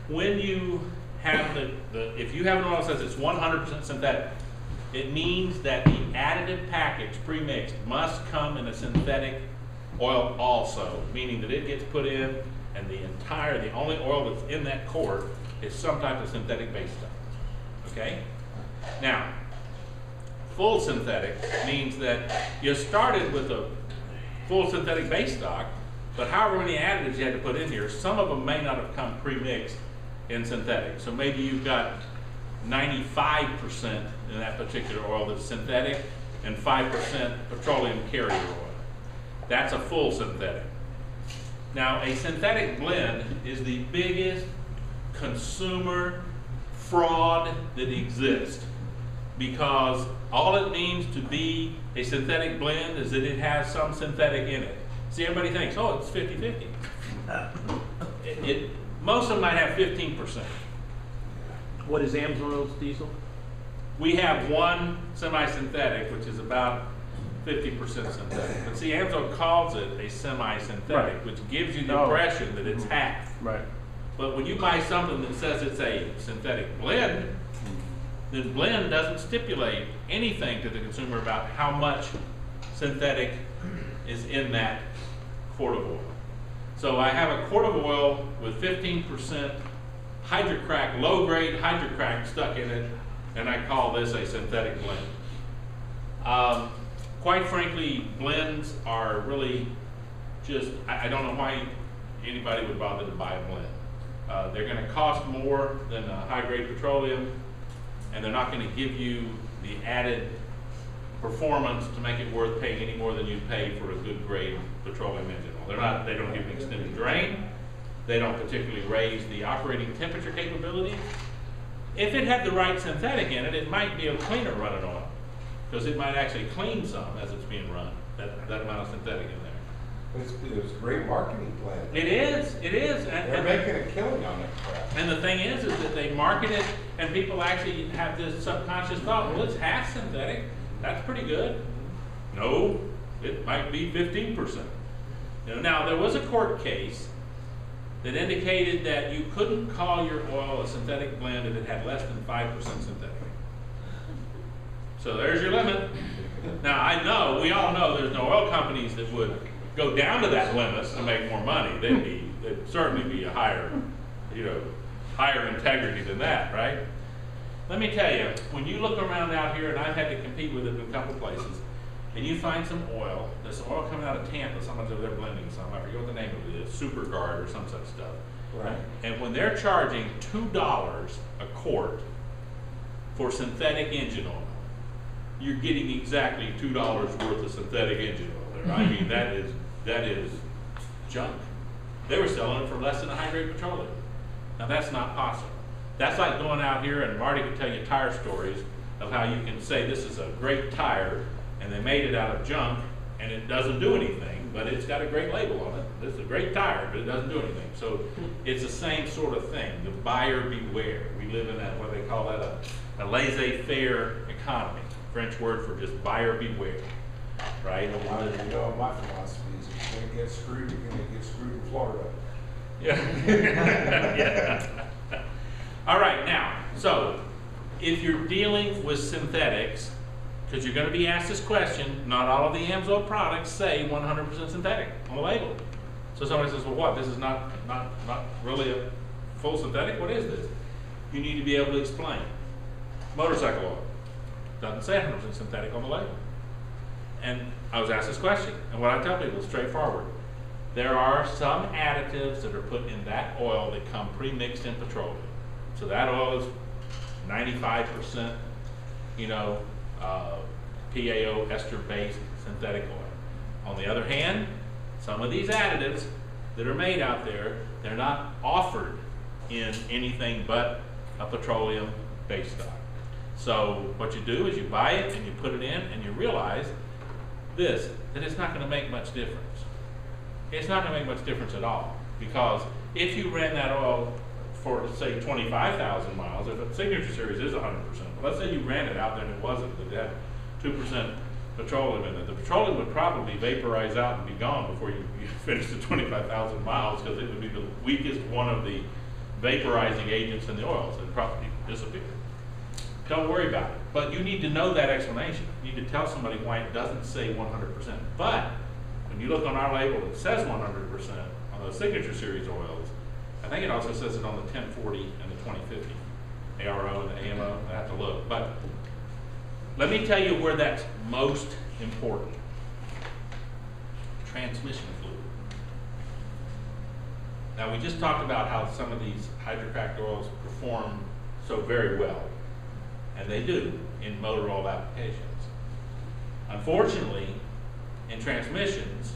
when you have if you have an oil that says it's 100% synthetic, it means that the additive package pre-mixed must come in a synthetic oil also, meaning that it gets put in and the only oil that's in that quart is some type of synthetic base stuff, okay? Now, full synthetic means that you started with a full synthetic base stock, but however many additives you had to put in here, some of them may not have come pre-mixed in synthetic. So maybe you've got 95% in that particular oil that's synthetic and 5% petroleum carrier oil. That's a full synthetic. Now, a synthetic blend is the biggest consumer fraud that exists, because all it means to be a synthetic blend is that it has some synthetic in it. See, everybody thinks, oh, it's 50-50. Most of them might have 15%. What is AMSOIL's diesel? We have one semi-synthetic, which is about 50% synthetic. But see, AMSOIL calls it a semi-synthetic, Right. which gives you the impression that it's half. Right. But when you buy something that says it's a synthetic blend, the blend doesn't stipulate anything to the consumer about how much synthetic is in that quart of oil. So I have a quart of oil with 15% hydrocrack, low-grade hydrocrack stuck in it, and I call this a synthetic blend. Quite frankly, blends are really just, I don't know why anybody would bother to buy a blend. They're going to cost more than a high-grade petroleum, and they're not going to give you the added performance to make it worth paying any more than you pay for a good grade petroleum engine oil. They don't give an extended drain. They don't particularly raise the operating temperature capability. If it had the right synthetic in it, it might be a cleaner running oil, because it might actually clean some as it's being run, that amount of synthetic in there. It's a great marketing plan. It is. They're making a killing on that crap. And the thing is that they market it, and people actually have this subconscious thought, well, it's half synthetic. That's pretty good. No, it might be 15%. Now, there was a court case that indicated that you couldn't call your oil a synthetic blend if it had less than 5% synthetic. So there's your limit. Now, we all know there's no oil companies that would go down to that limit to make more money. They'd certainly be a higher integrity than that, right? Let me tell you, when you look around out here, and I've had to compete with it in a couple places, and you find some oil, there's some oil coming out of Tampa, someone's over there blending some, I forget what the name of it is, SuperGuard or some such stuff. Right. And when they're charging $2 a quart for synthetic engine oil, you're getting exactly $2 worth of synthetic engine oil there. I mean, that is junk. They were selling it for less than a high-grade petroleum. Now, that's not possible. That's like going out here, and Marty could tell you tire stories of how you can say this is a great tire, and they made it out of junk, and it doesn't do anything, but it's got a great label on it. This is a great tire, but it doesn't do anything. So it's the same sort of thing, the buyer beware. We live in what they call that a laissez-faire economy, French word for just buyer beware, right? My philosophy is if you're going to get screwed, you're going to get screwed in Florida. Yeah. Yeah. All right, now, so if you're dealing with synthetics, because you're going to be asked this question, not all of the AMSOIL products say 100% synthetic on the label. So somebody says, well, what? This is not really a full synthetic? What is this? You need to be able to explain. Motorcycle oil doesn't say 100% synthetic on the label. And I was asked this question, and what I tell people is straightforward. There are some additives that are put in that oil that come pre-mixed in petroleum. So that oil is 95%, PAO ester-based synthetic oil. On the other hand, some of these additives that are made out there, they're not offered in anything but a petroleum base stock. So what you do is you buy it and you put it in and you realize that it's not going to make much difference. It's not going to make much difference at all, because if you ran that oil for, say, 25,000 miles, if a Signature Series is 100%, but let's say you ran it out there and it wasn't, it had 2% petroleum in it, the petroleum would probably vaporize out and be gone before you finished the 25,000 miles, because it would be the weakest one of the vaporizing agents in the oils and probably disappear. Don't worry about it. But you need to know that explanation. You need to tell somebody why it doesn't say 100%. But when you look on our label, it says 100% on the Signature Series oils. I think it also says it on the 1040 and the 2050. ARO and the AMO, I have to look. But let me tell you where that's most important. Transmission fluid. Now we just talked about how some of these hydrocracked oils perform so very well. And they do in motor oil applications. Unfortunately, in transmissions,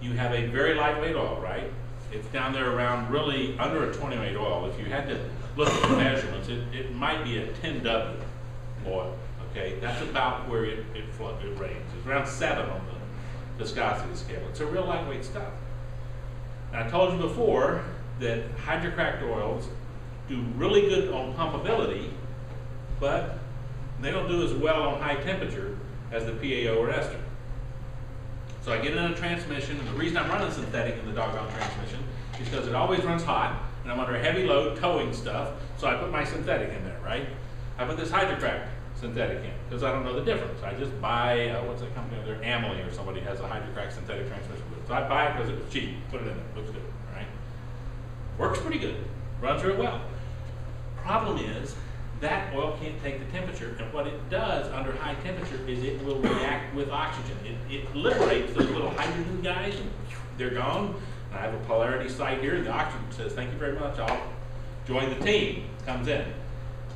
you have a very lightweight oil, right? It's down there around really under a 20-weight oil. If you had to look at the measurements, it might be a 10W oil, okay? That's about where it ranges. It's around 7 on the viscosity scale. It's a real lightweight stuff. And I told you before that hydrocracked oils do really good on pumpability, but they don't do as well on high temperature as the PAO or ester. So I get it in a transmission, and the reason I'm running synthetic in the doggone transmission is because it always runs hot, and I'm under a heavy load towing stuff, so I put my synthetic in there, right? I put this hydrocracked synthetic in, because I don't know the difference. I just buy, what's that company over there? Amelie or somebody has a hydrocracked synthetic transmission. So I buy it because it was cheap, put it in there, looks good, all right? Works pretty good, runs real well. Problem is, that oil can't take the temperature, and what it does under high temperature is it will react with oxygen. It liberates those little hydrogen guys, and they're gone. And I have a polarity site here, and the oxygen says, thank you very much, I'll join the team, comes in.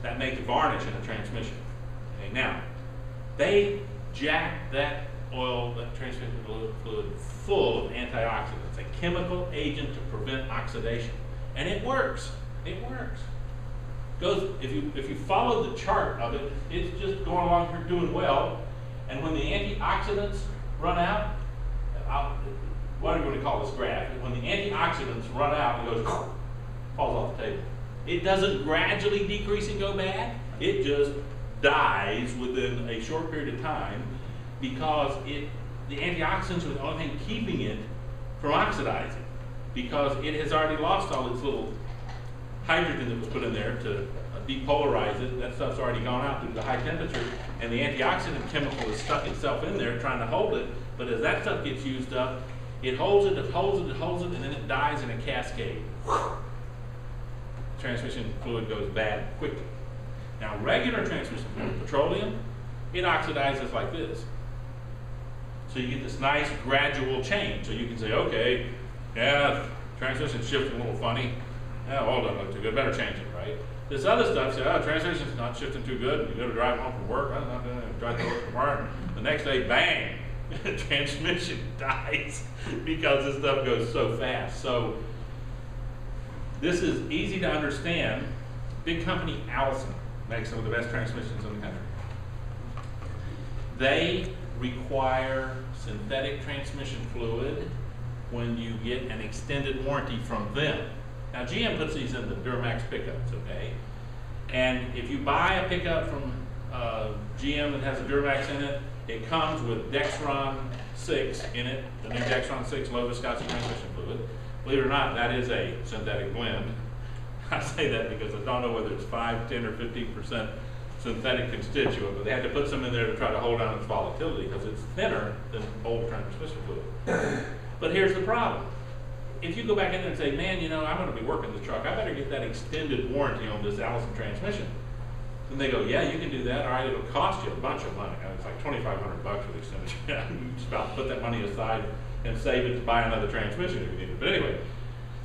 That makes varnish in a transmission. Okay, now, they jack that oil, that transmission fluid, full of antioxidants, a chemical agent to prevent oxidation. And it works, it works. Goes, if you follow the chart of it, it's just going along here doing well, and when the antioxidants run out, what are we going to call this graph? When the antioxidants run out, it goes, falls off the table. It doesn't gradually decrease and go bad, it just dies within a short period of time because the antioxidants are the only thing keeping it from oxidizing, because it has already lost all its little hydrogen that was put in there to depolarize it. That stuff's already gone out due to the high temperature, and the antioxidant chemical has stuck itself in there trying to hold it. But as that stuff gets used up, it holds it, it holds it, it holds it, and then it dies in a cascade. Transmission fluid goes bad quickly. Now, regular transmission fluid, petroleum, it oxidizes like this. So you get this nice gradual change. So you can say, okay, yeah, transmission's shifting a little funny. Yeah, oil doesn't look too good, better change it, right? This other stuff, say, oh, transmission's not shifting too good. You go to drive home from work, I'm not going to drive to work tomorrow. The next day, bang, transmission dies because this stuff goes so fast. So this is easy to understand. Big company Allison makes some of the best transmissions in the country. They require synthetic transmission fluid when you get an extended warranty from them. Now, GM puts these in the Duramax pickups, okay? And if you buy a pickup from GM that has a Duramax in it, it comes with Dexron 6 in it, the new Dexron 6 low viscosity transmission fluid. Believe it or not, that is a synthetic blend. I say that because I don't know whether it's 5, 10, or 15% synthetic constituent, but they had to put some in there to try to hold down its volatility because it's thinner than old transmission fluid. But here's the problem. If you go back in there and say, man, you know, I'm going to be working the truck, I better get that extended warranty on this Allison transmission. And they go, yeah, you can do that. All right, it'll cost you a bunch of money. It's like $2,500 for the extended. You just about put that money aside and save it to buy another transmission if you need it. But anyway,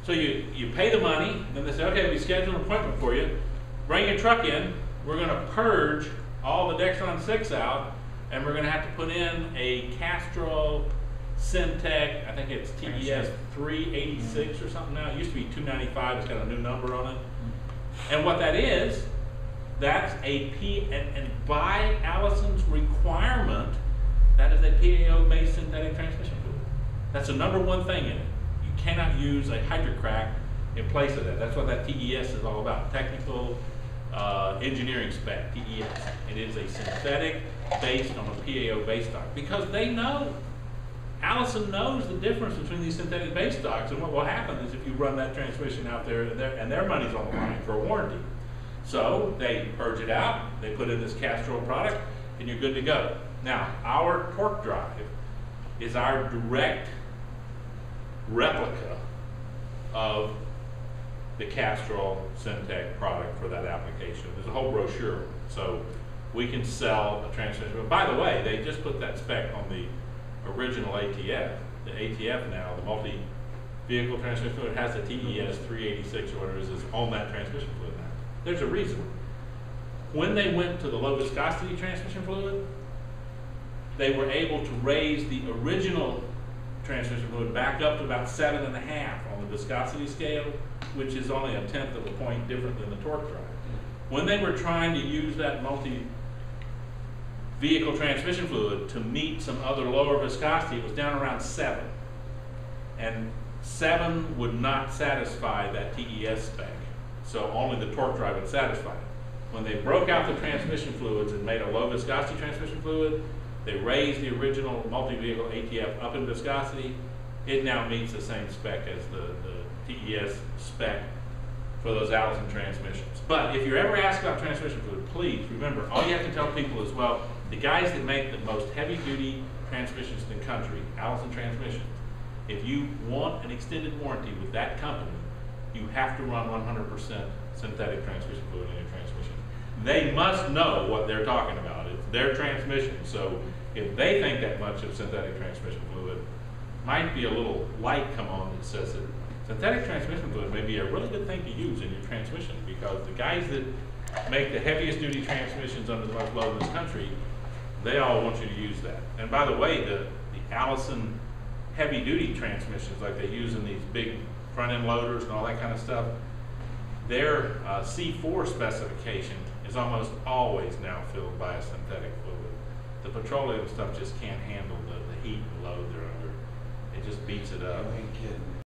so you pay the money, and then they say, okay, we schedule an appointment for you. Bring your truck in. We're going to purge all the Dexron 6 out, and we're going to have to put in a Castrol Syntec, I think it's TES 386 or something now. It used to be 295, it's got a new number on it. And what that is, that's a and by Allison's requirement, that is a PAO-based synthetic transmission fluid. That's the #1 thing in it. You cannot use a hydrocrack in place of that. That's what that TES is all about, technical engineering spec, TES. It is a synthetic based on a PAO base stock, because they know Allison knows the difference between these synthetic base stocks, and what will happen is if you run that transmission out there and their money's on the line for a warranty. So they purge it out, they put in this Castrol product, and you're good to go. Now, our torque drive is our direct replica of the Castrol Syntec product for that application. There's a whole brochure, so we can sell a transmission. But by the way, they just put that spec on the original ATF. The ATF now, the multi-vehicle transmission fluid, has the TES 386 or whatever it is on that transmission fluid now. There's a reason. When they went to the low viscosity transmission fluid, they were able to raise the original transmission fluid back up to about 7.5 on the viscosity scale, which is only 1/10 of a point different than the torque drive. When they were trying to use that multi-vehicle transmission fluid to meet some other lower viscosity, it was down around 7. And 7 would not satisfy that TES spec, so only the torque drive would satisfy it. When they broke out the transmission fluids and made a low viscosity transmission fluid, they raised the original multi-vehicle ATF up in viscosity. It now meets the same spec as the TES spec for those Allison transmissions. But if you're ever asked about transmission fluid, please remember, all you have to tell people is, well, the guys that make the most heavy-duty transmissions in the country, Allison Transmissions, if you want an extended warranty with that company, you have to run 100% synthetic transmission fluid in your transmission. They must know what they're talking about. It's their transmission, so if they think that much of synthetic transmission fluid, might be a little light come on that says that synthetic transmission fluid may be a really good thing to use in your transmission, because the guys that make the heaviest duty transmissions under the most load in this country, they all want you to use that. And by the way, the Allison heavy duty transmissions like they use in these big front end loaders and all that kind of stuff, their C4 specification is almost always now filled by a synthetic fluid. The petroleum stuff just can't handle the heat and load they're under. It just beats it up. I ain't kidding.